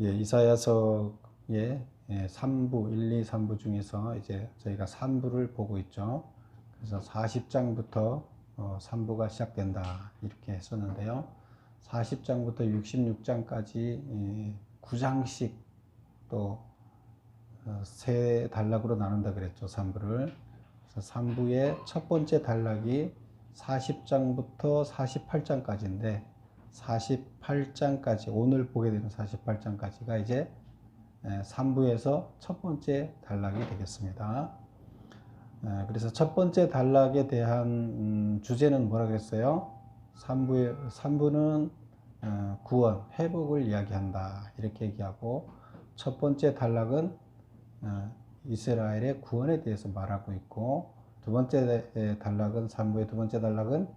예, 이사야서의 3부, 1, 2, 3부 중에서 이제 저희가 3부를 보고 있죠. 그래서 40장부터 3부가 시작된다 이렇게 했었는데요. 40장부터 66장까지 9장씩 또 세 단락으로 나눈다 그랬죠. 3부를. 그래서 3부의 첫 번째 단락이 40장부터 48장까지인데 48장까지 오늘 보게 되는 48장까지가 이제 3부에서 첫 번째 단락이 되겠습니다. 그래서 첫 번째 단락에 대한 주제는 뭐라 그랬어요? 3부는 구원, 회복을 이야기한다 이렇게 얘기하고, 첫 번째 단락은 이스라엘의 구원에 대해서 말하고 있고, 두 번째 단락은 3부의 두 번째 단락은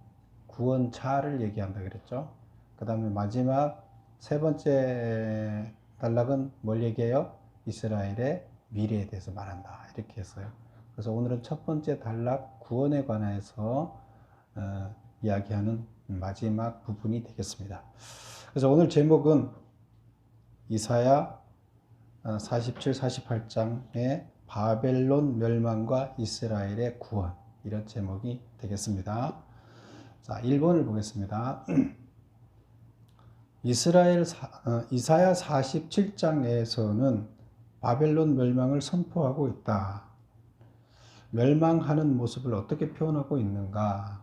구원자를 얘기한다 그랬죠. 그 다음에 마지막 세 번째 단락은 뭘 얘기해요? 이스라엘의 미래에 대해서 말한다 이렇게 했어요. 그래서 오늘은 첫 번째 단락 구원에 관해서 이야기하는 마지막 부분이 되겠습니다. 그래서 오늘 제목은 이사야 47, 48장의 바벨론 멸망과 이스라엘의 구원, 이런 제목이 되겠습니다. 자, 1번을 보겠습니다. 이사야 47장 내에서는 바벨론 멸망을 선포하고 있다. 멸망하는 모습을 어떻게 표현하고 있는가?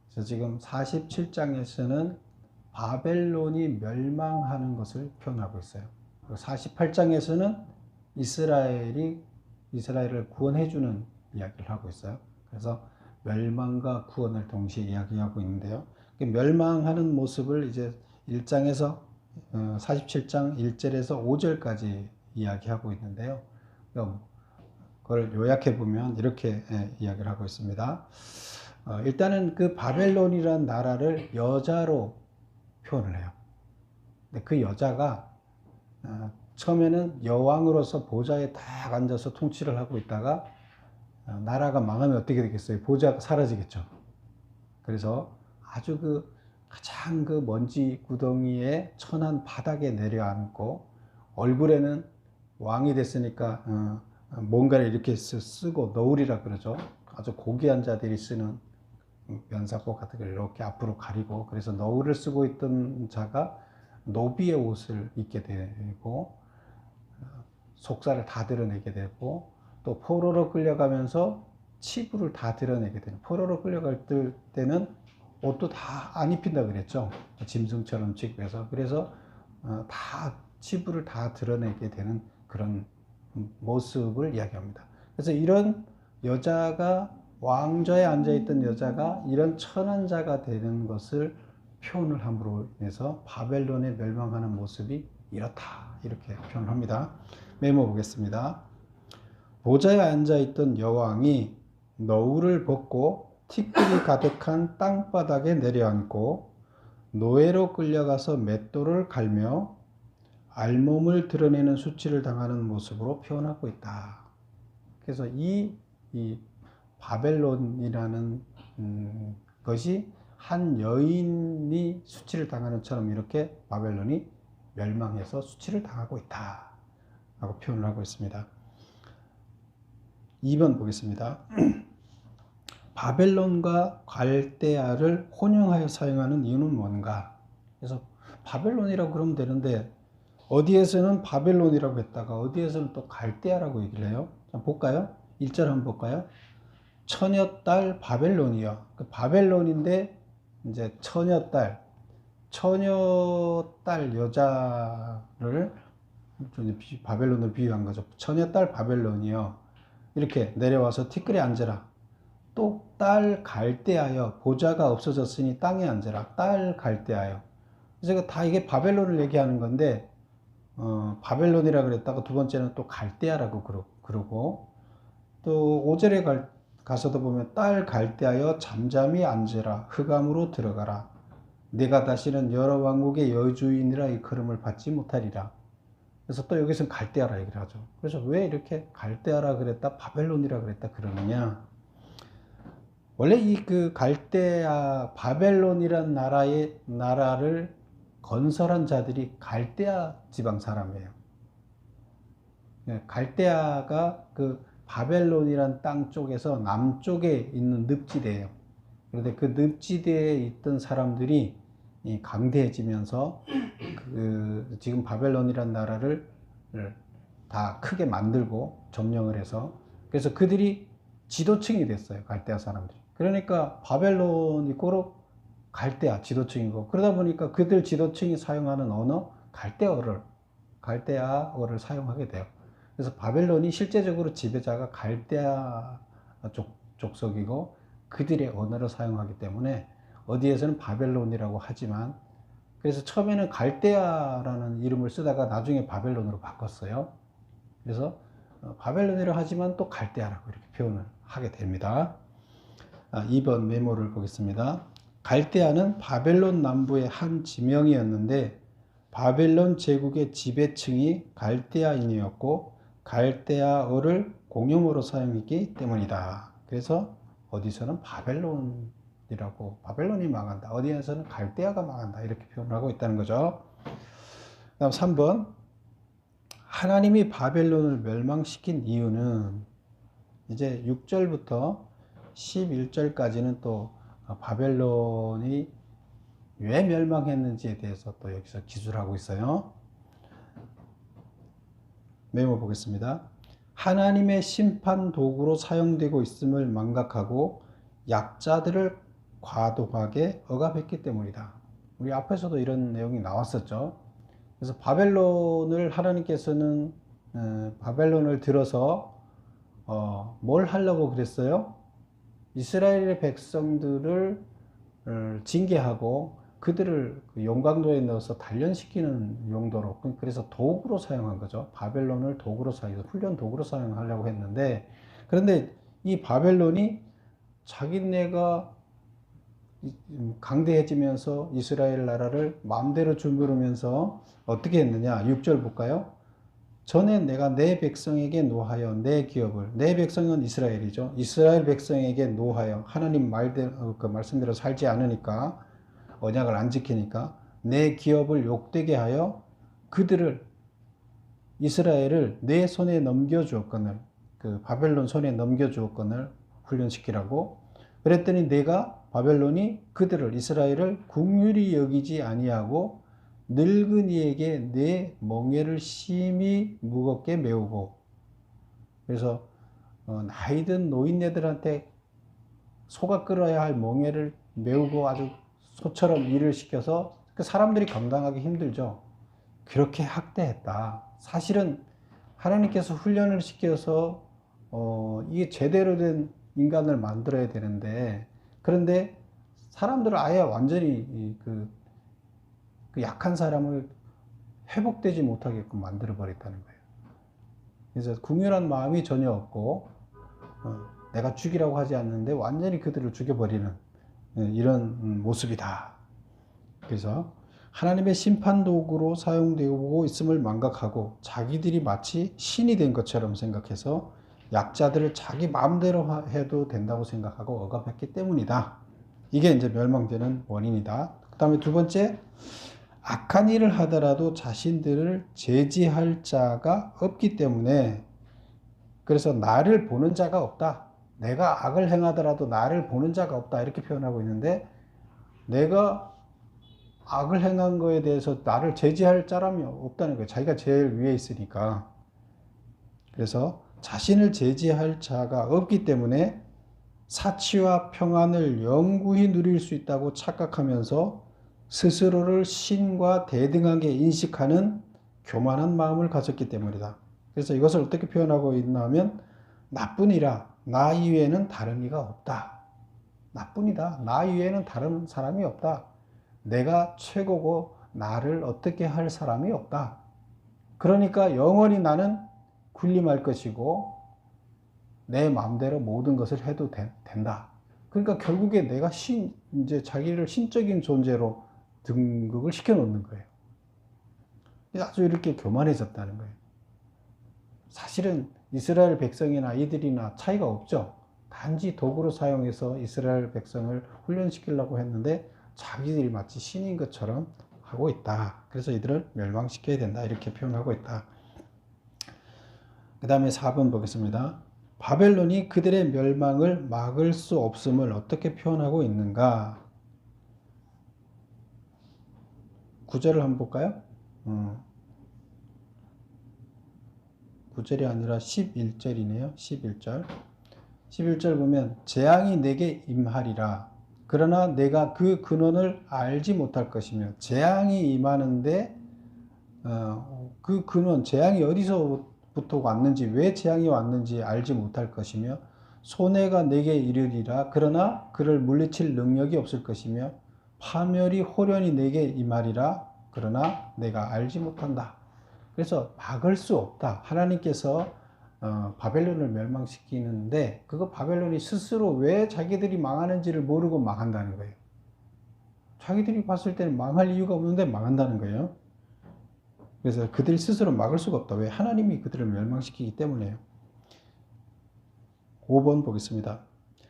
그래서 지금 47장에서는 바벨론이 멸망하는 것을 표현하고 있어요. 48장에서는 이스라엘을 구원해주는 이야기를 하고 있어요. 그래서 멸망과 구원을 동시에 이야기하고 있는데요. 멸망하는 모습을 이제 1장에서 47장 1절에서 5절까지 이야기하고 있는데요. 그걸 요약해 보면 이렇게 이야기를 하고 있습니다. 일단은 그 바벨론이라는 나라를 여자로 표현을 해요. 근데 그 여자가 처음에는 여왕으로서 보좌에 딱 앉아서 통치를 하고 있다가 나라가 망하면 어떻게 되겠어요? 보좌가 사라지겠죠. 그래서 아주 가장 먼지 구덩이에 천한 바닥에 내려앉고, 얼굴에는 왕이 됐으니까 뭔가를 이렇게 쓰고 너울이라 그러죠. 아주 고귀한 자들이 쓰는 면사포 같은 걸 이렇게 앞으로 가리고, 그래서 너울을 쓰고 있던 자가 노비의 옷을 입게 되고, 속살을 다 드러내게 되고, 또 포로로 끌려가면서 치부를 다 드러내게 되는, 포로로 끌려갈 때는 옷도 다 안 입힌다 그랬죠. 짐승처럼 취급해서. 그래서 다 치부를 다 드러내게 되는 그런 모습을 이야기합니다. 그래서 이런 여자가, 왕좌에 앉아있던 여자가 이런 천한 자가 되는 것을 표현을 함으로 인해서 바벨론에 멸망하는 모습이 이렇다 이렇게 표현합니다. 메모 보겠습니다. 보좌에 앉아있던 여왕이 너울을 벗고 티끌이 가득한 땅바닥에 내려앉고 노예로 끌려가서 맷돌을 갈며 알몸을 드러내는 수치를 당하는 모습으로 표현하고 있다. 그래서 이 바벨론이라는 것이 한 여인이 수치를 당하는 것처럼 이렇게 바벨론이 멸망해서 수치를 당하고 있다 라고 표현을 하고 있습니다. 2번 보겠습니다. 바벨론과 갈대아를 혼용하여 사용하는 이유는 뭔가? 그래서 바벨론이라고 그러면 되는데 어디에서는 바벨론이라고 했다가 어디에서는 또 갈대아라고 얘기를 해요. 자, 볼까요? 1절 한번 볼까요? 처녀딸 바벨론이요. 그 바벨론인데 이제 처녀딸 여자를 바벨론을 비유한 거죠. 처녀딸 바벨론이요. 이렇게 내려와서 티끌에 앉으라. 또 딸 갈대하여, 보좌가 없어졌으니 땅에 앉으라. 딸 갈대하여. 그래서 다 이게 바벨론을 얘기하는 건데 바벨론이라 그랬다가 두 번째는 또 갈대아라고 그러고, 또 5절에 가서도 보면 딸 갈대하여 잠잠히 앉으라. 흑암으로 들어가라. 내가 다시는 여러 왕국의 여주인이라 일컬음을 받지 못하리라. 그래서 또 여기서는 갈대아라 얘기를 하죠. 그래서 왜 이렇게 갈대아라 그랬다 바벨론이라 그랬다 그러느냐? 원래 이 갈대아 바벨론이란 나라를 건설한 자들이 갈대아 지방 사람이에요. 갈대아가 그 바벨론이란 땅 쪽에서 남쪽에 있는 늪지대예요. 그런데 그 늪지대에 있던 사람들이 강대해지면서 그 지금 바벨론이란 나라를 다 크게 만들고 점령을 해서, 그래서 그들이 지도층이 됐어요. 갈대아 사람들이. 그러니까 바벨론이 고로 갈대아 지도층이고, 그러다 보니까 그들 지도층이 사용하는 언어 갈대아어를 사용하게 돼요. 그래서 바벨론이 실제적으로 지배자가 갈대아 족속이고 그들의 언어를 사용하기 때문에 어디에서는 바벨론이라고 하지만, 그래서 처음에는 갈대아라는 이름을 쓰다가 나중에 바벨론으로 바꿨어요. 그래서 바벨론이라고 하지만 또 갈대아라고 이렇게 표현을 하게 됩니다. 2번 메모를 보겠습니다. 갈대아는 바벨론 남부의 한 지명이었는데 바벨론 제국의 지배층이 갈대아인이었고 갈대아어를 공용어로 사용했기 때문이다. 그래서 어디서는 바벨론이 망한다, 어디에서는 갈대아가 망한다, 이렇게 표현하고 있다는 거죠. 다음 3번. 하나님이 바벨론을 멸망시킨 이유는, 이제 6절부터 11절까지는 또 바벨론이 왜 멸망했는지에 대해서 또 여기서 기술하고 있어요. 메모 보겠습니다. 하나님의 심판 도구로 사용되고 있음을 망각하고 약자들을 과도하게 억압했기 때문이다. 우리 앞에서도 이런 내용이 나왔었죠. 그래서 바벨론을 하나님께서는 바벨론을 들어서 뭘 하려고 그랬어요? 이스라엘의 백성들을 징계하고 그들을 용광로에 넣어서 단련시키는 용도로, 그래서 도구로 사용한 거죠. 바벨론을 도구로 사용해서 훈련 도구로 사용하려고 했는데, 그런데 이 바벨론이 자기네가 강대해지면서 이스라엘 나라를 마음대로 주무르면서 어떻게 했느냐. 6절 볼까요? 전에 내가 내 백성에게 노하여 내 기업을, 내 백성은 이스라엘이죠. 이스라엘 백성에게 노하여, 하나님 말대로 그 말씀대로 살지 않으니까, 언약을 안 지키니까 내 기업을 욕되게 하여 그들을, 이스라엘을 내 손에 넘겨주었거늘, 그 바벨론 손에 넘겨주었거늘 훈련시키라고. 그랬더니 내가 바벨론이 그들을, 이스라엘을 긍휼히 여기지 아니하고 늙은이에게 내 멍에를 심히 무겁게 메우고. 그래서 나이든 노인네들한테 소가 끌어야 할 멍에를 메우고 아주 소처럼 일을 시켜서 그 사람들이 감당하기 힘들죠. 그렇게 학대했다. 사실은 하나님께서 훈련을 시켜서 이게 제대로 된 인간을 만들어야 되는데, 그런데 사람들을 아예 완전히 그 약한 사람을 회복되지 못하게끔 만들어 버렸다는 거예요. 그래서 긍휼한 마음이 전혀 없고 내가 죽이라고 하지 않는데 완전히 그들을 죽여버리는 이런 모습이다. 그래서 하나님의 심판 도구로 사용되고 있음을 망각하고 자기들이 마치 신이 된 것처럼 생각해서 약자들을 자기 마음대로 해도 된다고 생각하고 억압했기 때문이다. 이게 이제 멸망되는 원인이다. 그 다음에 두 번째, 악한 일을 하더라도 자신들을 제지할 자가 없기 때문에, 그래서 나를 보는 자가 없다. 내가 악을 행하더라도 나를 보는 자가 없다. 이렇게 표현하고 있는데, 내가 악을 행한 거에 대해서 나를 제지할 사람이 없다는 거예요. 자기가 제일 위에 있으니까. 그래서 자신을 제지할 자가 없기 때문에 사치와 평안을 영구히 누릴 수 있다고 착각하면서 스스로를 신과 대등하게 인식하는 교만한 마음을 가졌기 때문이다. 그래서 이것을 어떻게 표현하고 있나 하면, 나뿐이라 나 이외에는 다른 이가 없다. 나뿐이다. 나 이외에는 다른 사람이 없다. 내가 최고고 나를 어떻게 할 사람이 없다. 그러니까 영원히 나는 군림할 것이고 내 마음대로 모든 것을 해도 된다. 그러니까 결국에 내가 이제 자기를 신적인 존재로 등극을 시켜놓는 거예요. 아주 이렇게 교만해졌다는 거예요. 사실은 이스라엘 백성이나 이들이나 차이가 없죠. 단지 도구로 사용해서 이스라엘 백성을 훈련시키려고 했는데 자기들이 마치 신인 것처럼 하고 있다. 그래서 이들을 멸망시켜야 된다. 이렇게 표현하고 있다. 그 다음에 4번 보겠습니다. 바벨론이 그들의 멸망을 막을 수 없음을 어떻게 표현하고 있는가? 9절을 한번 볼까요? 9절이 아니라 11절이네요. 11절. 11절 보면 재앙이 내게 임하리라. 그러나 내가 그 근원을 알지 못할 것이며 재앙이 임하는데 그 근원, 재앙이 어디서부터 왔는지 왜 재앙이 왔는지 알지 못할 것이며 손해가 내게 이르리라. 그러나 그를 물리칠 능력이 없을 것이며 파멸이 호련히 내게 임하리라. 그러나 내가 알지 못한다. 그래서 막을 수 없다. 하나님께서 바벨론을 멸망시키는데 그거 바벨론이 스스로 왜 자기들이 망하는지를 모르고 망한다는 거예요. 자기들이 봤을 때는 망할 이유가 없는데 망한다는 거예요. 그래서 그들이 스스로 막을 수가 없다. 왜? 하나님이 그들을 멸망시키기 때문에요. 5번 보겠습니다.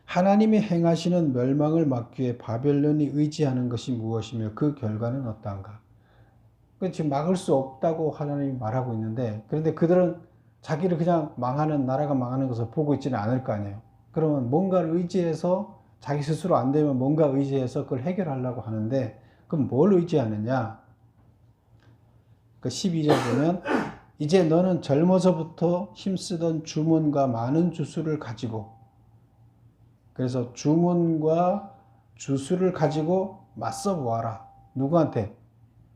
하나님이 행하시는 멸망을 막기 위해 바벨론이 의지하는 것이 무엇이며 그 결과는 어떠한가? 지금 막을 수 없다고 하나님이 말하고 있는데 그런데 그들은 자기를 그냥 망하는 나라가 망하는 것을 보고 있지는 않을 거 아니에요. 그러면 뭔가를 의지해서 자기 스스로 안 되면 뭔가 의지해서 그걸 해결하려고 하는데 그럼 뭘 의지하느냐? 그 12절 보면 이제 너는 젊어서부터 힘쓰던 주문과 많은 주술을 가지고 그래서 주문과 주술을 가지고 맞서 보아라. 누구한테?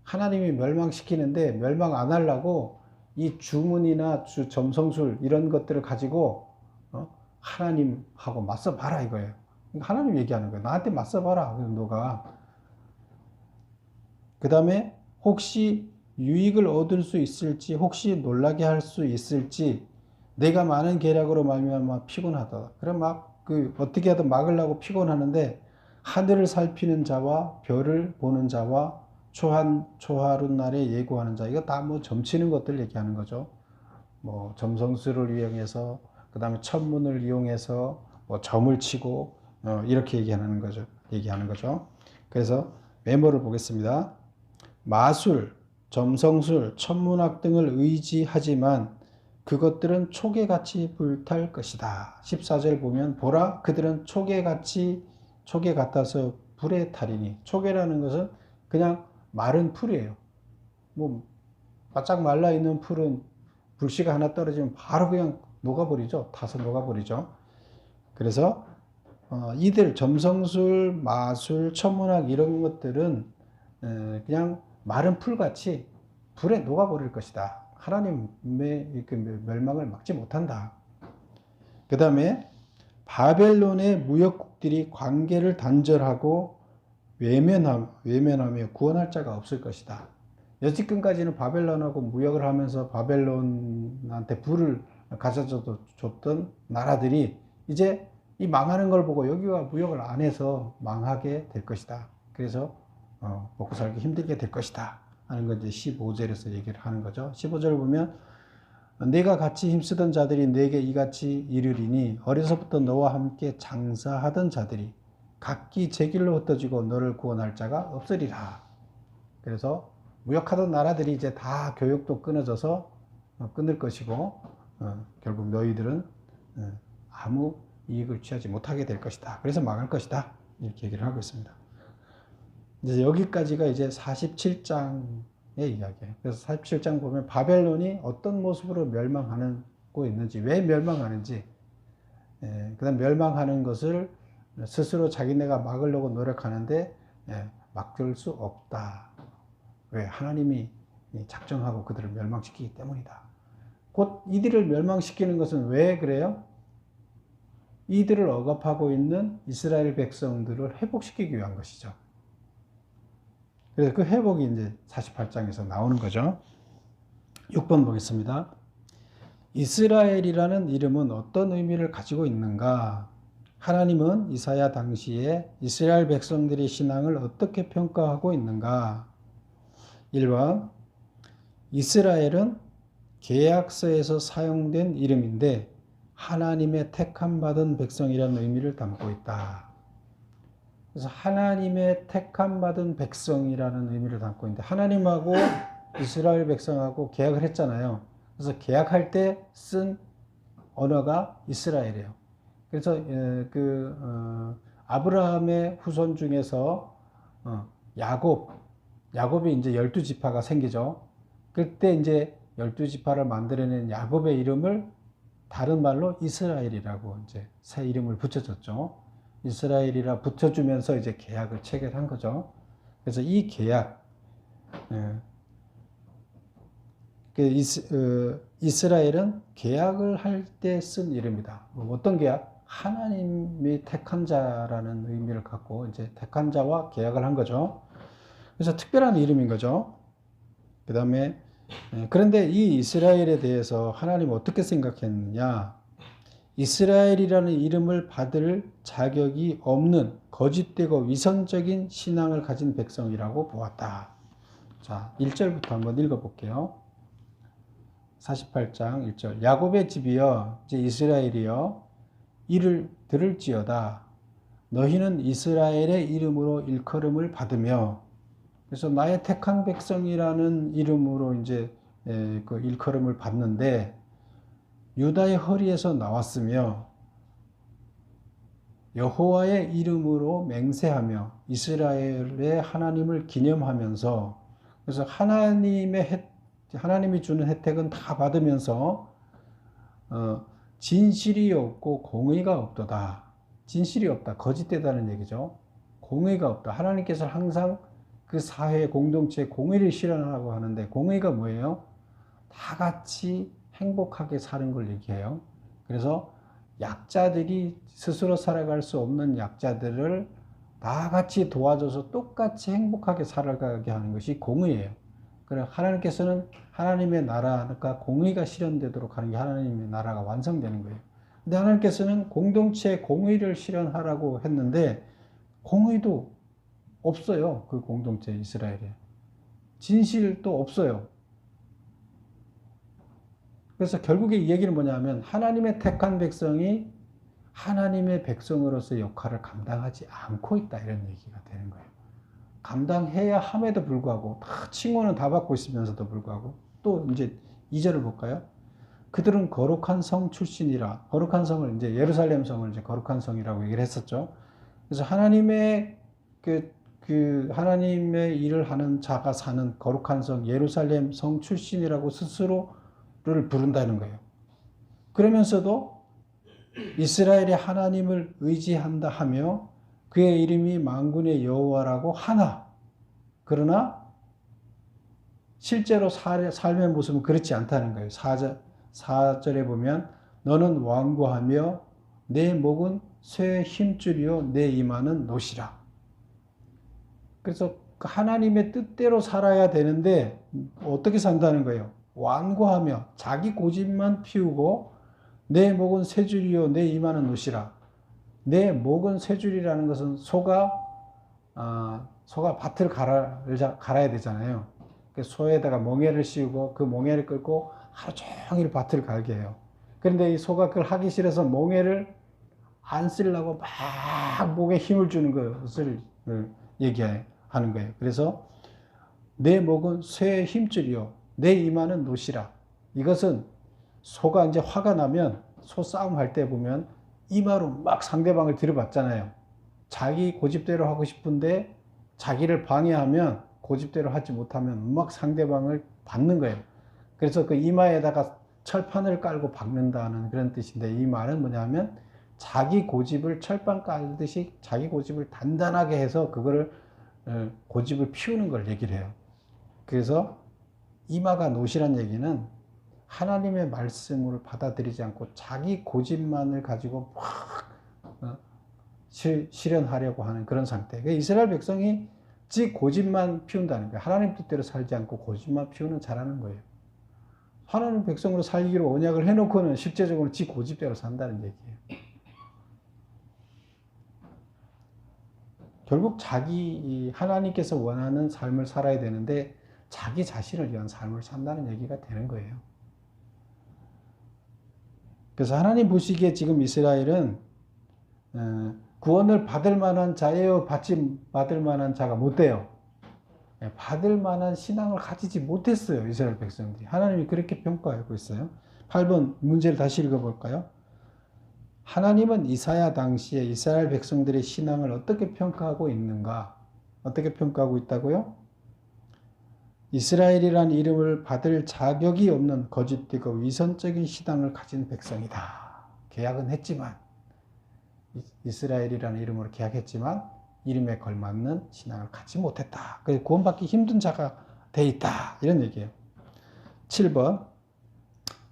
하나님이 멸망시키는데 멸망 안 하려고 이 주문이나 점성술 이런 것들을 가지고 하나님하고 맞서 봐라 이거예요. 하나님 얘기하는 거예요. 나한테 맞서 봐라. 너가 그 다음에 혹시 유익을 얻을 수 있을지 혹시 놀라게 할 수 있을지 내가 많은 계략으로 말미암아 피곤하다. 그래 막 어떻게 하든 막으려고 피곤하는데 하늘을 살피는 자와 별을 보는 자와 초하룻 날에 예고하는 자 이거 다 뭐 점치는 것들 얘기하는 거죠. 뭐 점성술을 이용해서 그 다음에 천문을 이용해서 뭐 점을 치고 이렇게 얘기하는 거죠. 그래서 메모를 보겠습니다. 마술, 점성술, 천문학 등을 의지하지만 그것들은 촉에같이 불탈 것이다. 14절 보면 보라 그들은 촉에 같아서 불에 타리니 촉이라는 것은 그냥 마른 풀이에요. 뭐 바짝 말라 있는 풀은 불씨가 하나 떨어지면 바로 그냥 녹아버리죠. 타서 녹아버리죠. 그래서 이들 점성술, 마술, 천문학 이런 것들은 그냥 마른 풀같이 불에 녹아버릴 것이다. 하나님의 멸망을 막지 못한다. 그 다음에 바벨론의 무역국들이 관계를 단절하고 외면하며 구원할 자가 없을 것이다. 여지껏까지는 바벨론하고 무역을 하면서 바벨론한테 부를 가져줬던 나라들이 이제 이 망하는 걸 보고 여기와 무역을 안 해서 망하게 될 것이다. 그래서 먹고 살기 힘들게 될 것이다 하는 건 이제 15절에서 얘기를 하는 거죠. 15절 보면 내가 같이 힘쓰던 자들이 내게 이같이 이르리니 어려서부터 너와 함께 장사하던 자들이 각기 제 길로 흩어지고 너를 구원할 자가 없으리라. 그래서 무역하던 나라들이 이제 다 교역도 끊어져서 끊을 것이고 결국 너희들은 아무 이익을 취하지 못하게 될 것이다. 그래서 망할 것이다. 이렇게 얘기를 하고 있습니다. 이제 여기까지가 이제 47장의 이야기예요. 그래서 47장 보면 바벨론이 어떤 모습으로 멸망하고 있는지, 왜 멸망하는지, 그 다음 멸망하는 것을 스스로 자기네가 막으려고 노력하는데 막을 수 없다. 왜? 하나님이 작정하고 그들을 멸망시키기 때문이다. 곧 이들을 멸망시키는 것은 왜 그래요? 이들을 억압하고 있는 이스라엘 백성들을 회복시키기 위한 것이죠. 그래서 그 회복이 이제 48장에서 나오는 거죠. 6번 보겠습니다. 이스라엘이라는 이름은 어떤 의미를 가지고 있는가? 하나님은 이사야 당시에 이스라엘 백성들의 신앙을 어떻게 평가하고 있는가? 1번 이스라엘은 계약서에서 사용된 이름인데 하나님의 택함 받은 백성이라는 의미를 담고 있다. 그래서 하나님의 택함 받은 백성이라는 의미를 담고 있는데 하나님하고 이스라엘 백성하고 계약을 했잖아요. 그래서 계약할 때 쓴 언어가 이스라엘이에요. 그래서 아브라함의 후손 중에서 야곱이 이제 12지파가 생기죠. 그때 이제 12지파를 만들어낸 야곱의 이름을 다른 말로 이스라엘이라고 이제 새 이름을 붙여줬죠. 이스라엘이라 붙여주면서 이제 계약을 체결한 거죠. 그래서 이 계약, 이스라엘은 계약을 할 때 쓴 이름이다. 어떤 계약? 하나님이 택한 자라는 의미를 갖고 이제 택한 자와 계약을 한 거죠. 그래서 특별한 이름인 거죠. 그 다음에 그런데 이 이스라엘에 대해서 하나님 어떻게 생각했느냐? 이스라엘이라는 이름을 받을 자격이 없는 거짓되고 위선적인 신앙을 가진 백성이라고 보았다. 자, 1절부터 한번 읽어볼게요. 48장 1절. 야곱의 집이여, 이제 이스라엘이여, 이를 들을지어다. 너희는 이스라엘의 이름으로 일컬음을 받으며, 그래서 나의 택한 백성이라는 이름으로 이제 그 일컬음을 받는데, 유다의 허리에서 나왔으며, 여호와의 이름으로 맹세하며, 이스라엘의 하나님을 기념하면서, 그래서 하나님이 주는 혜택은 다 받으면서 진실이 없고 공의가 없도다. 진실이 없다. 거짓되다는 얘기죠. 공의가 없다. 하나님께서 항상 그 사회 공동체에 공의를 실현하라고 하는데 공의가 뭐예요? 다 같이 행복하게 사는 걸 얘기해요. 그래서 약자들이 스스로 살아갈 수 없는 약자들을 다 같이 도와줘서 똑같이 행복하게 살아가게 하는 것이 공의예요. 그래 하나님께서는 하나님의 나라가 공의가 실현되도록 하는 게 하나님의 나라가 완성되는 거예요. 근데 하나님께서는 공동체에 공의를 실현하라고 했는데 공의도 없어요. 그 공동체 이스라엘에. 진실도 없어요. 그래서 결국에 이 얘기는 뭐냐면 하나님의 택한 백성이 하나님의 백성으로서의 역할을 감당하지 않고 있다 이런 얘기가 되는 거예요. 감당해야 함에도 불구하고 다 칭호는 다 받고 있으면서도 불구하고 또 이제 2절을 볼까요? 그들은 거룩한 성 출신이라. 거룩한 성을 이제 예루살렘 성을 이제 거룩한 성이라고 얘기를 했었죠. 그래서 하나님의 하나님의 일을 하는 자가 사는 거룩한 성 예루살렘 성 출신이라고 스스로를 부른다는 거예요. 그러면서도 이스라엘의 하나님을 의지한다 하며 그의 이름이 만군의 여호와라고 하나. 그러나 실제로 삶의 모습은 그렇지 않다는 거예요. 4절에 보면 너는 완고하며 내 목은 쇠의 힘줄이요 내 이마는 노시라. 그래서 하나님의 뜻대로 살아야 되는데 어떻게 산다는 거예요? 완고하며 자기 고집만 피우고 내 목은 쇠 줄이요 내 이마는 노시라. 내 목은 쇠 줄이라는 것은 소가 밭을 갈아야 되잖아요. 소에다가 멍에를 씌우고 그 멍에를 끌고 하루 종일 밭을 갈게 해요. 그런데 이 소가 그걸 하기 싫어서 멍에를 안 쓰려고 막 목에 힘을 주는 것을 얘기하는 거예요. 그래서 내 목은 쇠의 힘줄이요 내 이마는 노시라. 이것은 소가 이제 화가 나면 소 싸움 할 때 보면 이마로 막 상대방을 들이받잖아요. 자기 고집대로 하고 싶은데 자기를 방해하면 고집대로 하지 못하면 막 상대방을 받는 거예요. 그래서 그 이마에다가 철판을 깔고 박는다는 그런 뜻인데 이 말은 뭐냐면 자기 고집을 철판 깔듯이 자기 고집을 단단하게 해서 그거를 고집을 피우는 걸 얘기를 해요. 그래서 이마가 노시란 얘기는 하나님의 말씀을 받아들이지 않고 자기 고집만을 가지고 막 실현하려고 하는 그런 상태. 이스라엘 백성이 지 고집만 피운다는 거예요. 하나님 뜻대로 살지 않고 고집만 피우는 자라는 거예요. 하나님 백성으로 살기로 언약을 해놓고는 실제적으로 지 고집대로 산다는 얘기예요. 결국 자기 하나님께서 원하는 삶을 살아야 되는데 자기 자신을 위한 삶을 산다는 얘기가 되는 거예요. 그래서 하나님 보시기에 지금 이스라엘은 구원을 받을 만한 자예요? 받을 만한 자가 못 돼요? 받을 만한 신앙을 가지지 못했어요. 이스라엘 백성들이. 하나님이 그렇게 평가하고 있어요. 8번 문제를 다시 읽어볼까요? 하나님은 이사야 당시에 이스라엘 백성들의 신앙을 어떻게 평가하고 있는가? 어떻게 평가하고 있다고요? 이스라엘이란 이름을 받을 자격이 없는 거짓되고 위선적인 신앙을 가진 백성이다. 계약은 했지만, 이스라엘이라는 이름으로 계약했지만 이름에 걸맞는 신앙을 갖지 못했다. 그래서 구원받기 힘든 자가 돼 있다. 이런 얘기예요. 7번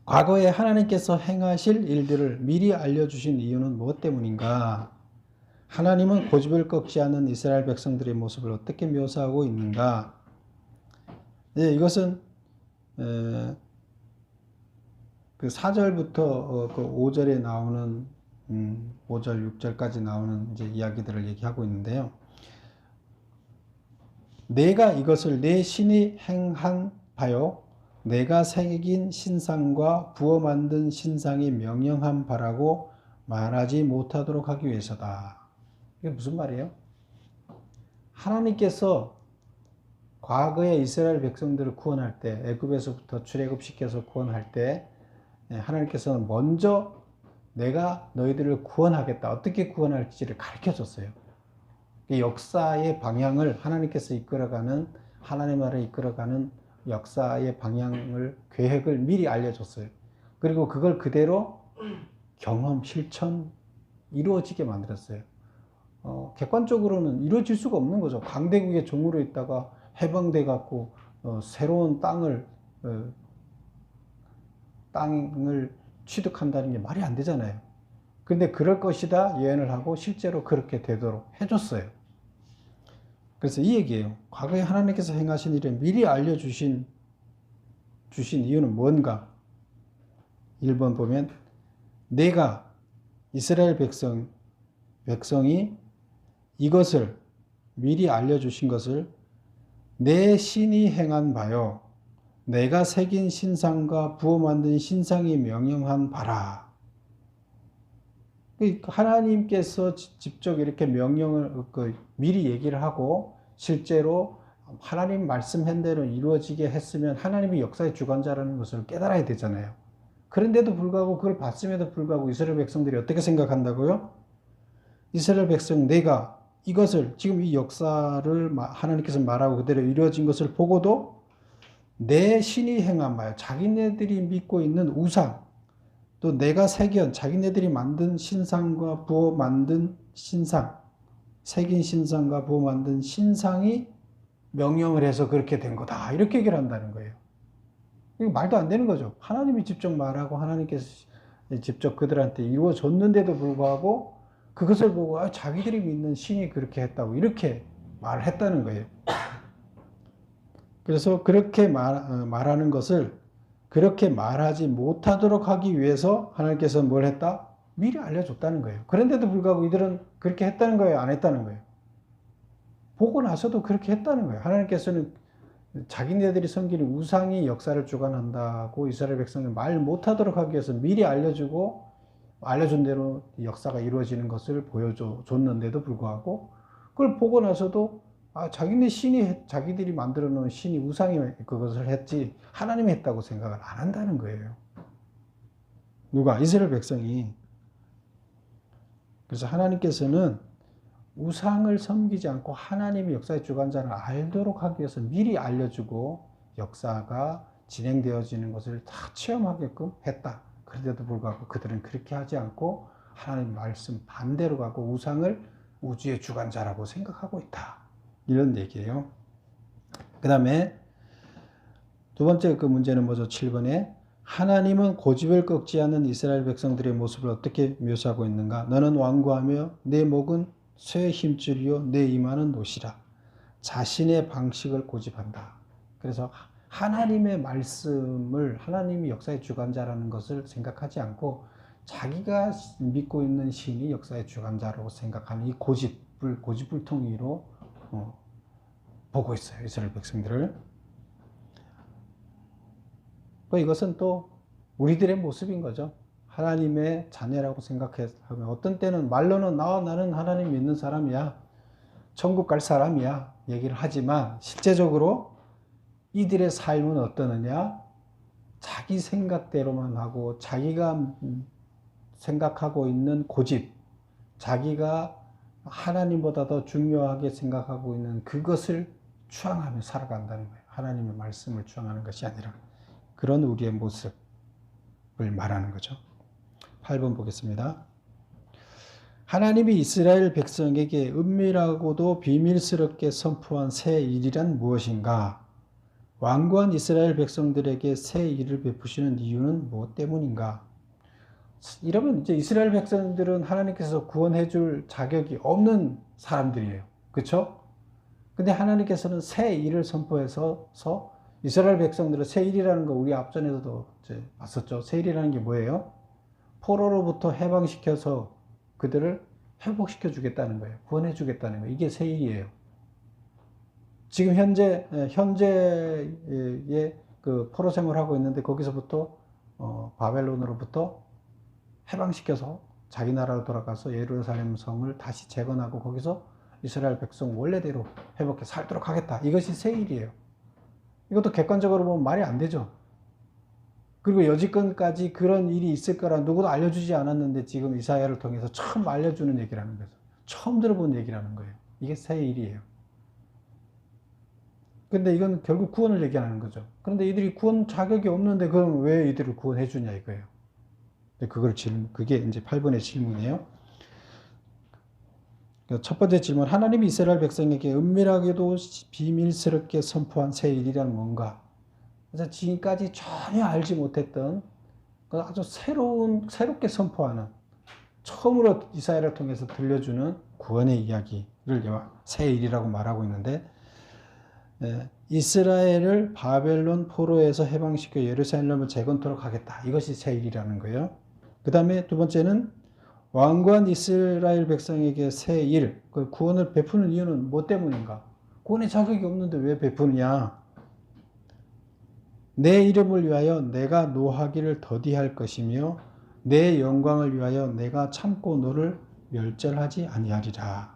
과거에 하나님께서 행하실 일들을 미리 알려주신 이유는 무엇 때문인가? 하나님은 고집을 꺾지 않는 이스라엘 백성들의 모습을 어떻게 묘사하고 있는가? 네, 이것은 그 4절부터 그 5절에 나오는 5절, 6절까지 나오는 이제 이야기들을 얘기하고 있는데요. 내가 이것을 내 신이 행한 바요. 내가 새긴 신상과 부어 만든 신상이 명령한 바라고 말하지 못하도록 하기 위해서다. 이게 무슨 말이에요? 하나님께서 과거에 이스라엘 백성들을 구원할 때, 애굽에서부터 출애굽시켜서 구원할 때 하나님께서는 먼저 내가 너희들을 구원하겠다. 어떻게 구원할지를 가르쳐 줬어요. 역사의 방향을 하나님께서 이끌어가는, 하나님 나라를 이끌어가는 역사의 방향을, 계획을 미리 알려줬어요. 그리고 그걸 그대로 경험, 실천, 이루어지게 만들었어요. 객관적으로는 이루어질 수가 없는 거죠. 강대국의 종으로 있다가 해방돼 갖고 새로운 땅을 취득한다는 게 말이 안 되잖아요. 근데 그럴 것이다 예언을 하고 실제로 그렇게 되도록 해줬어요. 그래서 이 얘기예요. 과거에 하나님께서 행하신 일을 미리 알려주신 이유는 뭔가? 1번 보면 내가 이스라엘 백성이 이것을 미리 알려주신 것을 내 신이 행한 바요. 내가 새긴 신상과 부어 만든 신상이 명령한 바라. 하나님께서 직접 이렇게 명령을 미리 얘기를 하고 실제로 하나님 말씀한 대로 이루어지게 했으면 하나님이 역사의 주관자라는 것을 깨달아야 되잖아요. 그런데도 불구하고 그걸 봤음에도 불구하고 이스라엘 백성들이 어떻게 생각한다고요? 이스라엘 백성 내가 이것을 지금 이 역사를 하나님께서 말하고 그대로 이루어진 것을 보고도 내 신이 행한 바요. 자기네들이 믿고 있는 우상, 또 내가 새긴 자기네들이 만든 신상과 부어 만든 신상, 새긴 신상과 부어 만든 신상이 명령을 해서 그렇게 된 거다. 이렇게 얘기를 한다는 거예요. 이거 말도 안 되는 거죠. 하나님이 직접 말하고 하나님께서 직접 그들한테 이루어졌는데도 불구하고 그것을 보고 자기들이 믿는 신이 그렇게 했다고 이렇게 말을 했다는 거예요. 그래서 그렇게 말하는 것을 그렇게 말하지 못하도록 하기 위해서 하나님께서 뭘 했다? 미리 알려줬다는 거예요. 그런데도 불구하고 이들은 그렇게 했다는 거예요? 안 했다는 거예요? 보고 나서도 그렇게 했다는 거예요. 하나님께서는 자기네들이 섬기는 우상이 역사를 주관한다고 이스라엘 백성을 말 못하도록 하기 위해서 미리 알려주고 알려준 대로 역사가 이루어지는 것을 보여줬는데도 불구하고 그걸 보고 나서도 자기네 신이 자기들이 만들어 놓은 신이 우상이 그것을 했지 하나님이 했다고 생각을 안 한다는 거예요. 누가? 이스라엘 백성이. 그래서 하나님께서는 우상을 섬기지 않고 하나님이 역사의 주관자를 알도록 하기 위해서 미리 알려주고 역사가 진행되어지는 것을 다 체험하게끔 했다. 그런데도 불구하고 그들은 그렇게 하지 않고 하나님 말씀 반대로 가고 우상을 우주의 주관자라고 생각하고 있다. 이런 얘기예요. 그 다음에 두 번째 그 문제는 뭐죠? 7번에 하나님은 고집을 꺾지 않는 이스라엘 백성들의 모습을 어떻게 묘사하고 있는가? 너는 완고하며 내 목은 쇠의 힘줄이요 내 이마는 노시라. 자신의 방식을 고집한다. 그래서 하나님의 말씀을 하나님이 역사의 주관자라는 것을 생각하지 않고 자기가 믿고 있는 신이 역사의 주관자라고 생각하는 이 고집불통이로 보고 있어요. 이스라엘 백성들을. 이것은 또 우리들의 모습인 거죠. 하나님의 자녀라고 생각하면 어떤 때는 말로는 나는 하나님 믿는 사람이야. 천국 갈 사람이야. 얘기를 하지만 실제적으로 이들의 삶은 어떠느냐? 자기 생각대로만 하고 자기가 생각하고 있는 고집, 자기가 하나님보다 더 중요하게 생각하고 있는 그것을 추앙하며 살아간다는 거예요. 하나님의 말씀을 추앙하는 것이 아니라 그런 우리의 모습을 말하는 거죠. 8번 보겠습니다. 하나님이 이스라엘 백성에게 은밀하고도 비밀스럽게 선포한 새 일이란 무엇인가? 완고한 이스라엘 백성들에게 새 일을 베푸시는 이유는 무엇 때문인가? 이러면 이제 이스라엘 백성들은 하나님께서 구원해 줄 자격이 없는 사람들이에요. 그렇죠? 근데 하나님께서는 새 일을 선포해서 이스라엘 백성들은 새 일이라는 거 우리 앞전에서도 이제 봤었죠. 새 일이라는 게 뭐예요? 포로로부터 해방시켜서 그들을 회복시켜 주겠다는 거예요. 구원해 주겠다는 거예요. 이게 새 일이에요. 지금 현재의 그 포로 생활을 하고 있는데 거기서부터 바벨론으로부터 해방시켜서 자기 나라로 돌아가서 예루살렘 성을 다시 재건하고 거기서 이스라엘 백성 원래대로 회복해 살도록 하겠다. 이것이 새 일이에요. 이것도 객관적으로 보면 말이 안 되죠. 그리고 여지껏까지 그런 일이 있을 거라 누구도 알려주지 않았는데 지금 이사야를 통해서 처음 알려주는 얘기라는 거죠. 처음 들어본 얘기라는 거예요. 이게 새 일이에요. 근데 이건 결국 구원을 얘기하는 거죠. 그런데 이들이 구원 자격이 없는데 그럼 왜 이들을 구원해 주냐 이거예요. 그게 이제 8번의 질문이에요. 첫 번째 질문, 하나님이 이스라엘 백성에게 은밀하게도 비밀스럽게 선포한 새 일이란 뭔가? 그래서 지금까지 전혀 알지 못했던 아주 새롭게 선포하는, 처음으로 이사야를 통해서 들려주는 구원의 이야기를 새 일이라고 말하고 있는데, 이스라엘을 바벨론 포로에서 해방시켜 예루살렘을 재건토록 하겠다. 이것이 새 일이라는 거예요. 그 다음에 두 번째는 완고한 이스라엘 백성에게 새 일, 그 구원을 베푸는 이유는 뭐 때문인가? 구원의 자격이 없는데 왜 베푸느냐? 내 이름을 위하여 내가 노하기를 더디할 것이며 내 영광을 위하여 내가 참고 너를 멸절하지 아니하리라.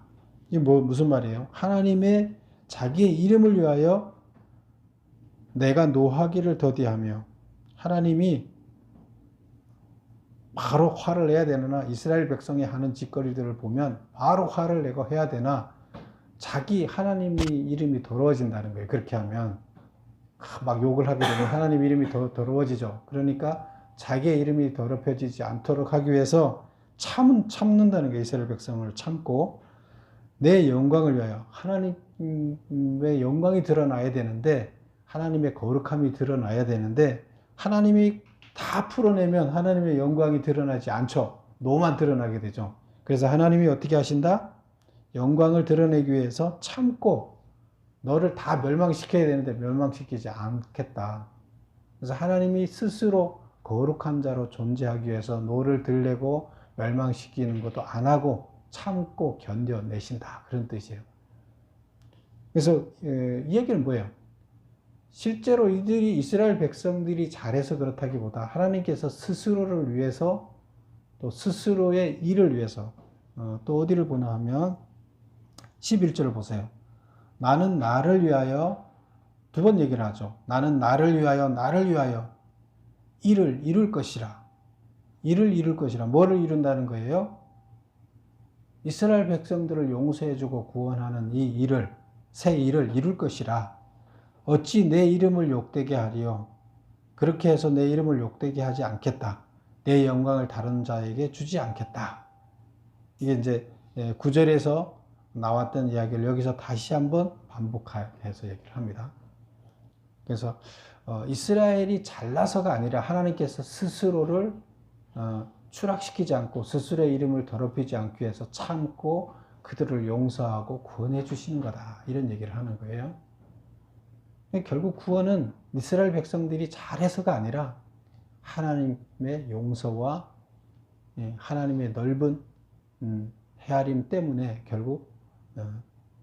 이게 무슨 말이에요? 하나님의 자기의 이름을 위하여 내가 노하기를 더디하며, 하나님이 바로 화를 내야 되나, 이스라엘 백성이 하는 짓거리들을 보면 바로 화를 내고 해야 되나, 자기 하나님의 이름이 더러워진다는 거예요. 그렇게 하면 막 욕을 하게 되면 하나님 이름이 더 더러워지죠. 그러니까 자기의 이름이 더럽혀지지 않도록 하기 위해서 참는다는 거예요. 이스라엘 백성을 참고 내 영광을 위하여, 하나님의 영광이 드러나야 되는데, 하나님의 거룩함이 드러나야 되는데, 하나님이 다 풀어내면 하나님의 영광이 드러나지 않죠. 노만 드러나게 되죠. 그래서 하나님이 어떻게 하신다? 영광을 드러내기 위해서 참고 너를 다 멸망시켜야 되는데 멸망시키지 않겠다. 그래서 하나님이 스스로 거룩한 자로 존재하기 위해서 노를 들내고 멸망시키는 것도 안 하고 참고 견뎌내신다. 그런 뜻이에요. 그래서 이 얘기는 뭐예요? 실제로 이들이, 이스라엘 백성들이 잘해서 그렇다기보다 하나님께서 스스로를 위해서, 또 스스로의 일을 위해서, 또 어디를 보나 하면 11절을 보세요. 나는 나를 위하여, 두 번 얘기를 하죠. 나는 나를 위하여 일을 이룰 것이라. 일을 이룰 것이라. 뭐를 이룬다는 거예요? 이스라엘 백성들을 용서해주고 구원하는 이 일을, 새 일을 이룰 것이라. 어찌 내 이름을 욕되게 하리요? 그렇게 해서 내 이름을 욕되게 하지 않겠다. 내 영광을 다른 자에게 주지 않겠다. 이게 이제 9절에서 나왔던 이야기를 여기서 다시 한번 반복해서 얘기를 합니다. 그래서 이스라엘이 잘나서가 아니라 하나님께서 스스로를 추락시키지 않고 스스로의 이름을 더럽히지 않기 위해서 참고 그들을 용서하고 구원해 주시는 거다. 이런 얘기를 하는 거예요. 결국 구원은 이스라엘 백성들이 잘해서가 아니라 하나님의 용서와 하나님의 넓은 헤아림 때문에 결국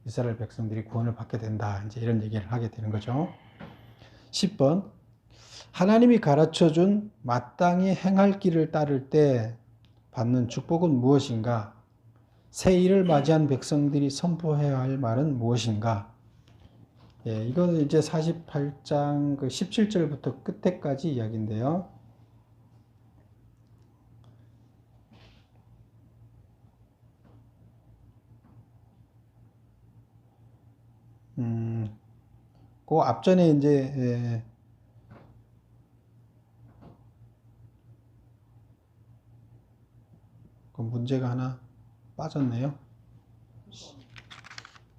이스라엘 백성들이 구원을 받게 된다. 이제 이런 얘기를 하게 되는 거죠. 10번. 하나님이 가르쳐준 마땅히 행할 길을 따를 때 받는 축복은 무엇인가? 새 일을 맞이한 백성들이 선포해야 할 말은 무엇인가? 예, 이거는 이제 48장 그 17절부터 끝에까지 이야기인데요. 그 앞전에 이제 그 문제가 하나 빠졌네요.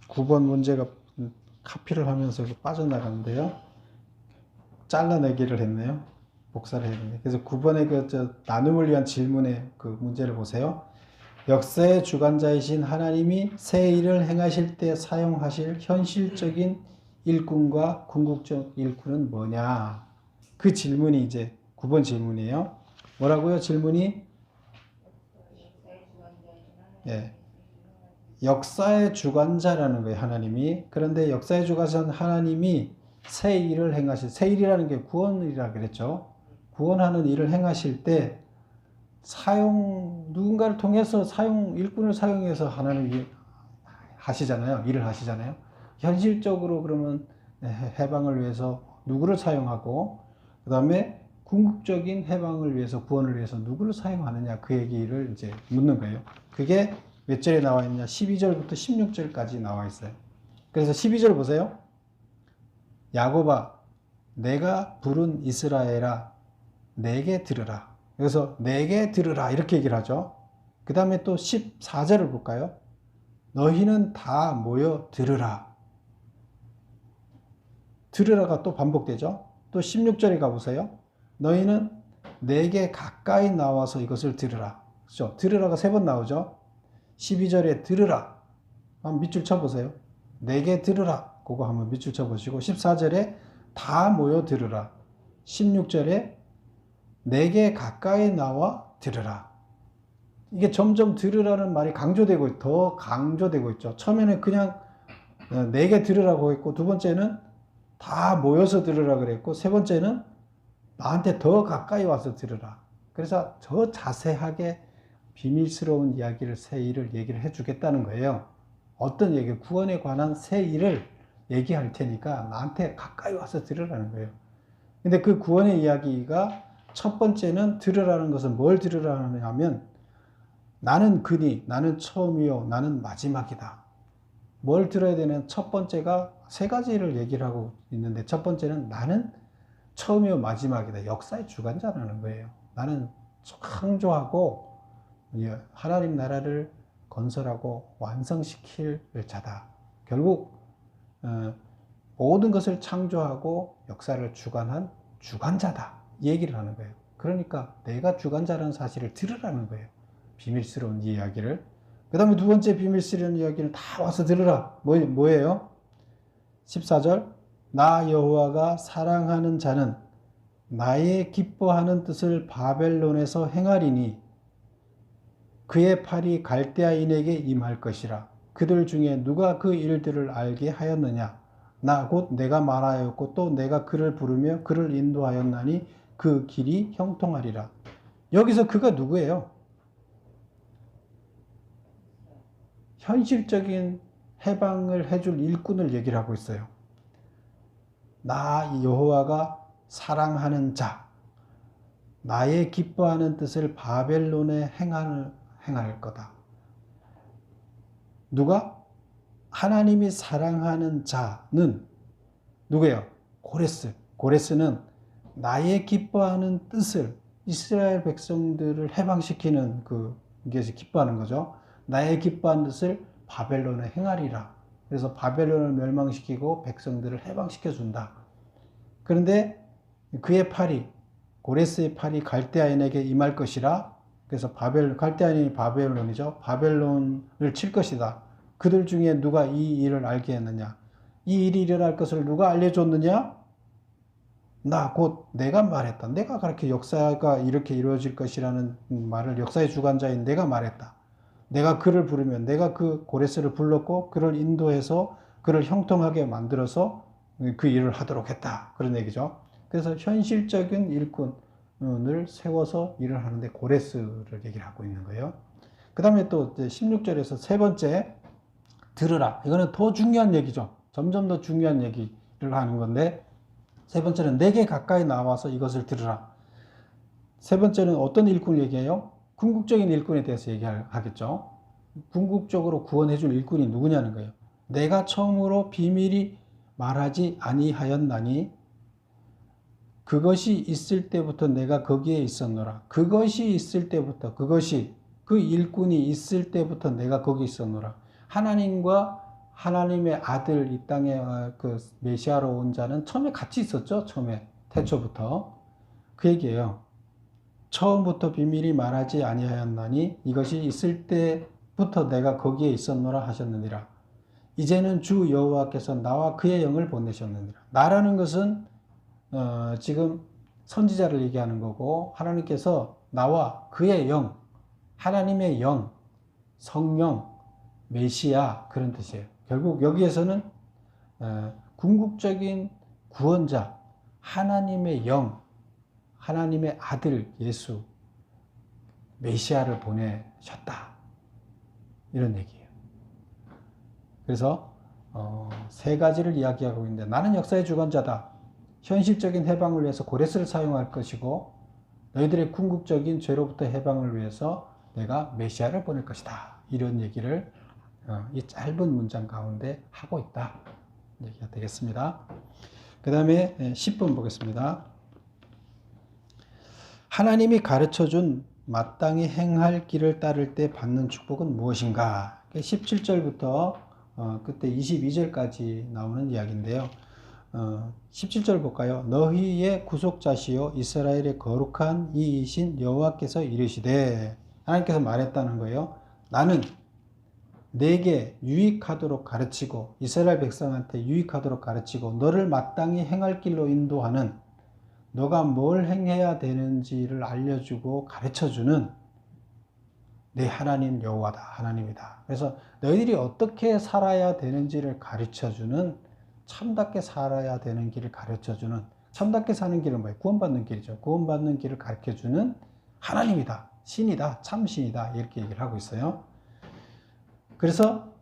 9번 문제가 카피를 하면서 빠져나가는데요. 잘라내기를 했네요. 복사를 했네요. 그래서 9번의 그 나눔을 위한 질문의 그 문제를 보세요. 역사의 주관자이신 하나님이 새 일을 행하실 때 사용하실 현실적인 일꾼과 궁극적 일꾼은 뭐냐? 그 질문이 이제 9번 질문이에요. 뭐라고요? 질문이? 예. 역사의 주관자라는 거예요, 하나님이. 그런데 역사의 주관자는 하나님이 새 일을 행하실, 새 일이라는 게 구원이라 그랬죠. 구원하는 일을 행하실 때 누군가를 통해서 일꾼을 사용해서 하나님이 하시잖아요. 일을 하시잖아요. 현실적으로 그러면 해방을 위해서 누구를 사용하고, 그 다음에 궁극적인 해방을 위해서, 구원을 위해서 누구를 사용하느냐, 그 얘기를 이제 묻는 거예요. 그게 몇 절에 나와 있냐? 12절부터 16절까지 나와 있어요. 그래서 12절 보세요. 야곱아, 내가 부른 이스라엘아, 내게 들으라. 여기서 내게 들으라 이렇게 얘기를 하죠. 그 다음에 또 14절을 볼까요? 너희는 다 모여 들으라. 들으라가 또 반복되죠. 또 16절에 가보세요. 너희는 내게 가까이 나와서 이것을 들으라. 그렇죠? 들으라가 3번 나오죠. 12절에 들으라. 한번 밑줄 쳐보세요. 내게 들으라. 그거 한번 밑줄 쳐보시고 14절에 다 모여 들으라. 16절에 내게 가까이 나와 들으라. 이게 점점 들으라는 말이 더 강조되고 있죠. 처음에는 그냥 내게 들으라고 했고, 두 번째는 다 모여서 들으라 그랬고, 세 번째는 나한테 더 가까이 와서 들으라. 그래서 더 자세하게 비밀스러운 이야기를, 새 일을 얘기를 해주겠다는 거예요. 어떤 얘기, 구원에 관한 새 일을 얘기할 테니까 나한테 가까이 와서 들으라는 거예요. 근데 그 구원의 이야기가 첫 번째는 들으라는 것은 뭘 들으라는 하면 나는 그니, 나는 처음이요, 나는 마지막이다. 뭘 들어야 되는 첫 번째가 3가지를 얘기를 하고 있는데, 첫 번째는 나는 처음이요, 마지막이다. 역사의 주관자라는 거예요. 나는 창조하고 하나님 나라를 건설하고 완성시킬 자다. 결국 모든 것을 창조하고 역사를 주관한 주관자다. 이 얘기를 하는 거예요. 그러니까 내가 주관자라는 사실을 들으라는 거예요. 비밀스러운 이야기를. 그 다음에 두 번째 비밀스러운 이야기를 다 와서 들으라. 뭐예요? 14절. 나 여호와가 사랑하는 자는 나의 기뻐하는 뜻을 바벨론에서 행하리니 그의 팔이 갈대아인에게 임할 것이라. 그들 중에 누가 그 일들을 알게 하였느냐? 나 곧 내가 말하였고 또 내가 그를 부르며 그를 인도하였나니 그 길이 형통하리라. 여기서 그가 누구예요? 현실적인 해방을 해줄 일꾼을 얘기를 하고 있어요. 나 여호와가 사랑하는 자, 나의 기뻐하는 뜻을 바벨론에 행할 거다. 누가? 하나님이 사랑하는 자는 누구예요? 고레스. 고레스는 나의 기뻐하는 뜻을, 이스라엘 백성들을 해방시키는 이게 기뻐하는 거죠. 나의 기뻐하는 뜻을 바벨론에 행하리라. 그래서 바벨론을 멸망시키고 백성들을 해방시켜 준다. 그런데 그의 팔이, 고레스의 팔이 갈대아인에게 임할 것이라. 그래서 갈대아인이 바벨론이죠. 바벨론을 칠 것이다. 그들 중에 누가 이 일을 알게 했느냐? 이 일이 일어날 것을 누가 알려줬느냐? 나 곧 내가 말했다. 내가 그렇게 역사가 이렇게 이루어질 것이라는 말을 역사의 주관자인 내가 말했다. 내가 그를 부르면 내가 그 고레스를 불렀고 그를 인도해서 그를 형통하게 만들어서 그 일을 하도록 했다. 그런 얘기죠. 그래서 현실적인 일꾼을 세워서 일을 하는데 고레스를 얘기를 하고 있는 거예요. 그 다음에 또 16절에서 세 번째, 들으라. 이거는 더 중요한 얘기죠. 점점 더 중요한 얘기를 하는 건데, 세 번째는 내게 가까이 나와서 이것을 들으라. 세 번째는 어떤 일꾼을 얘기해요? 궁극적인 일꾼에 대해서 얘기하겠죠. 궁극적으로 구원해 줄 일꾼이 누구냐는 거예요. 내가 처음으로 비밀이 말하지 아니하였나니 그것이 있을 때부터 내가 거기에 있었노라. 그것이 있을 때부터, 그것이 그 일꾼이 있을 때부터 내가 거기 있었노라. 하나님과 하나님의 아들 이 땅에 그 메시아로 온 자는 처음에 같이 있었죠. 처음에 태초부터 그 얘기예요. 처음부터 비밀이 말하지 아니하였나니 이것이 있을 때부터 내가 거기에 있었노라 하셨느니라. 이제는 주 여호와께서 나와 그의 영을 보내셨느니라. 나라는 것은 지금 선지자를 얘기하는 거고, 하나님께서 나와 그의 영, 하나님의 영, 성령, 메시아 그런 뜻이에요. 결국 여기에서는 궁극적인 구원자, 하나님의 영, 하나님의 아들 예수, 메시아를 보내셨다. 이런 얘기예요. 그래서 세 가지를 이야기하고 있는데, 나는 역사의 주관자다. 현실적인 해방을 위해서 고레스를 사용할 것이고, 너희들의 궁극적인 죄로부터 해방을 위해서 내가 메시아를 보낼 것이다. 이런 얘기를 이 짧은 문장 가운데 하고 있다. 얘기가 되겠습니다. 그 다음에 10번 보겠습니다. 하나님이 가르쳐준 마땅히 행할 길을 따를 때 받는 축복은 무엇인가? 17절부터 그때 22절까지 나오는 이야기인데요. 17절 볼까요? 너희의 구속자시요 이스라엘의 거룩한 이이신 여호와께서 이르시되, 하나님께서 말했다는 거예요. 나는 내게 유익하도록 가르치고 이스라엘 백성한테 유익하도록 가르치고 너를 마땅히 행할 길로 인도하는, 너가 뭘 행해야 되는지를 알려주고 가르쳐주는 내 하나님 여호와다. 하나님이다. 그래서 너희들이 어떻게 살아야 되는지를 가르쳐주는, 참답게 살아야 되는 길을 가르쳐주는, 참답게 사는 길은 뭐예요? 구원받는 길이죠. 구원받는 길을 가르쳐주는 하나님이다. 신이다. 참신이다. 이렇게 얘기를 하고 있어요. 그래서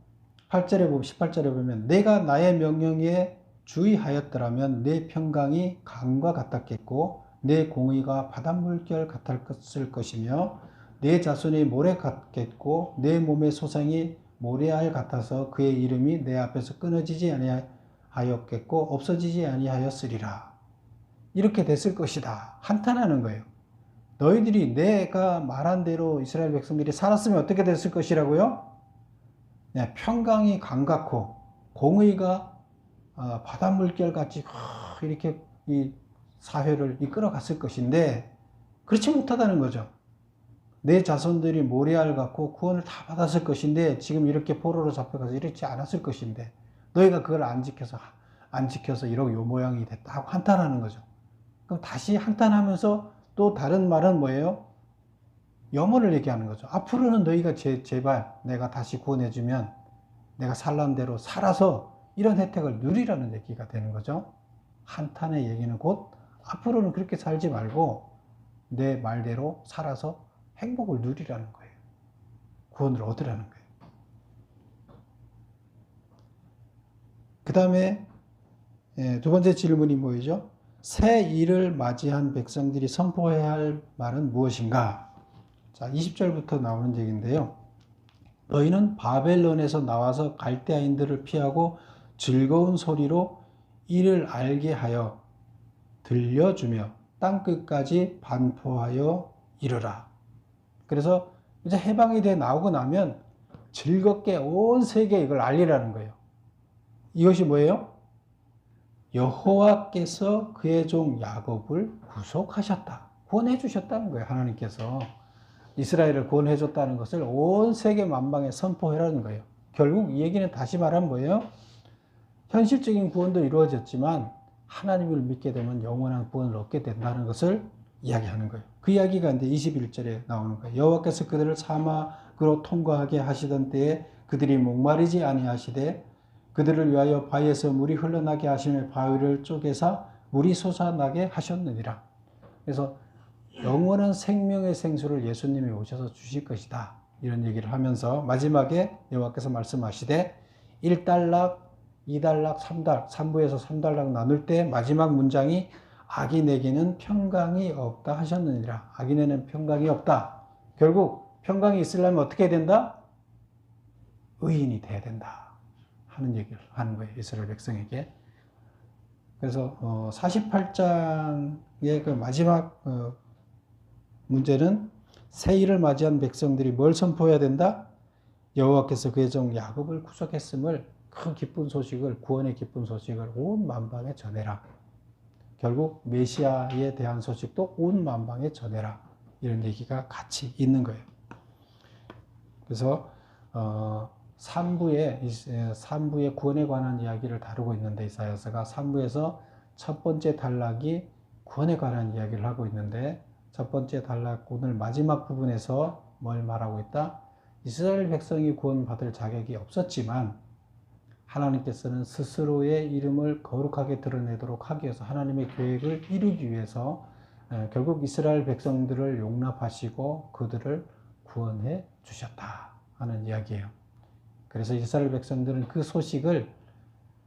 18절에 보면 내가 나의 명령에 주의하였더라면 내 평강이 강과 같았겠고 내 공의가 바닷물결 같았을 것이며 내 자손이 모래 같겠고 내 몸의 소생이 모래알 같아서 그의 이름이 내 앞에서 끊어지지 아니하였겠고 없어지지 아니하였으리라. 이렇게 됐을 것이다. 한탄하는 거예요. 너희들이 내가 말한 대로 이스라엘 백성들이 살았으면 어떻게 됐을 것이라고요? 평강이 강 같고 공의가 바닷물결 같이 이렇게 이 사회를 이끌어갔을 것인데 그렇지 못하다는 거죠. 내 자손들이 모래알 같고 구원을 다 받았을 것인데 지금 이렇게 포로로 잡혀가서 이렇지 않았을 것인데 너희가 그걸 안 지켜서 이러고 요 모양이 됐다 하고 한탄하는 거죠. 그럼 다시 한탄하면서 또 다른 말은 뭐예요? 염원을 얘기하는 거죠. 앞으로는 너희가 제발 내가 다시 구원해주면 내가 살란 대로 살아서 이런 혜택을 누리라는 얘기가 되는 거죠. 한탄의 얘기는 곧 앞으로는 그렇게 살지 말고 내 말대로 살아서 행복을 누리라는 거예요. 구원을 얻으라는 거예요. 그 다음에 두 번째 질문이 뭐죠? 새 일을 맞이한 백성들이 선포해야 할 말은 무엇인가? 자, 20절부터 나오는 얘기인데요. 너희는 바벨론에서 나와서 갈대아인들을 피하고 즐거운 소리로 이를 알게 하여 들려주며 땅끝까지 반포하여 이르라. 그래서 이제 해방이 돼 나오고 나면 즐겁게 온 세계에 이걸 알리라는 거예요. 이것이 뭐예요? 여호와께서 그의 종 야곱을 구속하셨다. 구원해 주셨다는 거예요. 하나님께서 이스라엘을 구원해 줬다는 것을 온 세계 만방에 선포하라는 거예요. 결국 이 얘기는 다시 말하면 뭐예요? 현실적인 구원도 이루어졌지만 하나님을 믿게 되면 영원한 구원을 얻게 된다는 것을 이야기하는 거예요. 그 이야기가 이제 21절에 나오는 거예요. 여호와께서 그들을 사막으로 통과하게 하시던 때에 그들이 목마르지 아니하시되 그들을 위하여 바위에서 물이 흘러나게 하시며 바위를 쪼개사 물이 솟아나게 하셨느니라. 그래서 영원한 생명의 생수를 예수님이 오셔서 주실 것이다. 이런 얘기를 하면서 마지막에 여호와께서 말씀하시되 1달락, 2달락, 3부에서 3달락 나눌 때 마지막 문장이 악인에게는 평강이 없다 하셨느니라. 악인에는 평강이 없다. 결국 평강이 있으려면 어떻게 해야 된다? 의인이 돼야 된다 하는 얘기를 하는 거예요. 이스라엘 백성에게. 그래서 48장의 그 마지막 문제는 새해를 맞이한 백성들이 뭘 선포해야 된다? 여호와께서 그의 종 야곱을 구속했음을, 그 기쁜 소식을, 구원의 기쁜 소식을 온 만방에 전해라. 결국 메시아에 대한 소식도 온 만방에 전해라. 이런 얘기가 같이 있는 거예요. 그래서 3부의 구원에 관한 이야기를 다루고 있는데, 이사야서가 3부에서 첫 번째 단락이 구원에 관한 이야기를 하고 있는데, 첫 번째 단락 오늘 마지막 부분에서 뭘 말하고 있다? 이스라엘 백성이 구원받을 자격이 없었지만 하나님께서는 스스로의 이름을 거룩하게 드러내도록 하기 위해서 하나님의 계획을 이루기 위해서 결국 이스라엘 백성들을 용납하시고 그들을 구원해 주셨다 하는 이야기예요. 그래서 이스라엘 백성들은 그 소식을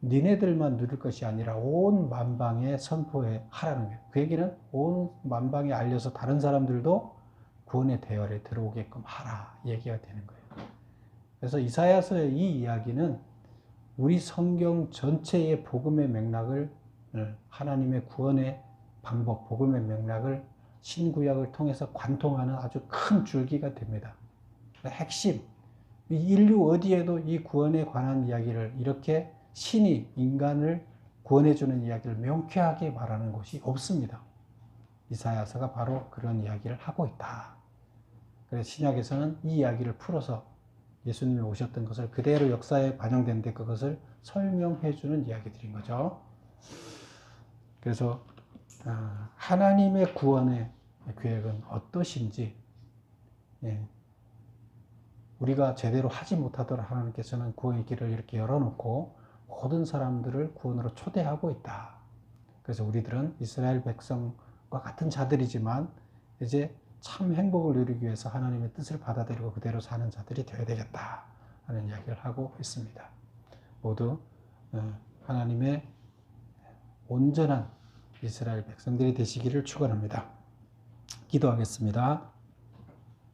니네들만 누릴 것이 아니라 온 만방에 선포해 하라는 거예요. 그 얘기는 온 만방에 알려서 다른 사람들도 구원의 대열에 들어오게끔 하라 얘기가 되는 거예요. 그래서 이사야서의 이 이야기는 우리 성경 전체의 복음의 맥락을, 하나님의 구원의 방법, 복음의 맥락을 신구약을 통해서 관통하는 아주 큰 줄기가 됩니다. 핵심, 인류 어디에도 이 구원에 관한 이야기를 이렇게 신이 인간을 구원해주는 이야기를 명쾌하게 말하는 곳이 없습니다. 이사야서가 바로 그런 이야기를 하고 있다. 그래서 신약에서는 이 이야기를 풀어서 예수님이 오셨던 것을 그대로 역사에 반영된데 그것을 설명해주는 이야기들인 거죠. 그래서 하나님의 구원의 계획은 어떠신지, 우리가 제대로 하지 못하도록 하나님께서는 구원의 길을 이렇게 열어놓고 모든 사람들을 구원으로 초대하고 있다. 그래서 우리들은 이스라엘 백성과 같은 자들이지만 이제 참 행복을 누리기 위해서 하나님의 뜻을 받아들이고 그대로 사는 자들이 되어야 되겠다 하는 이야기를 하고 있습니다. 모두 하나님의 온전한 이스라엘 백성들이 되시기를 축원합니다. 기도하겠습니다.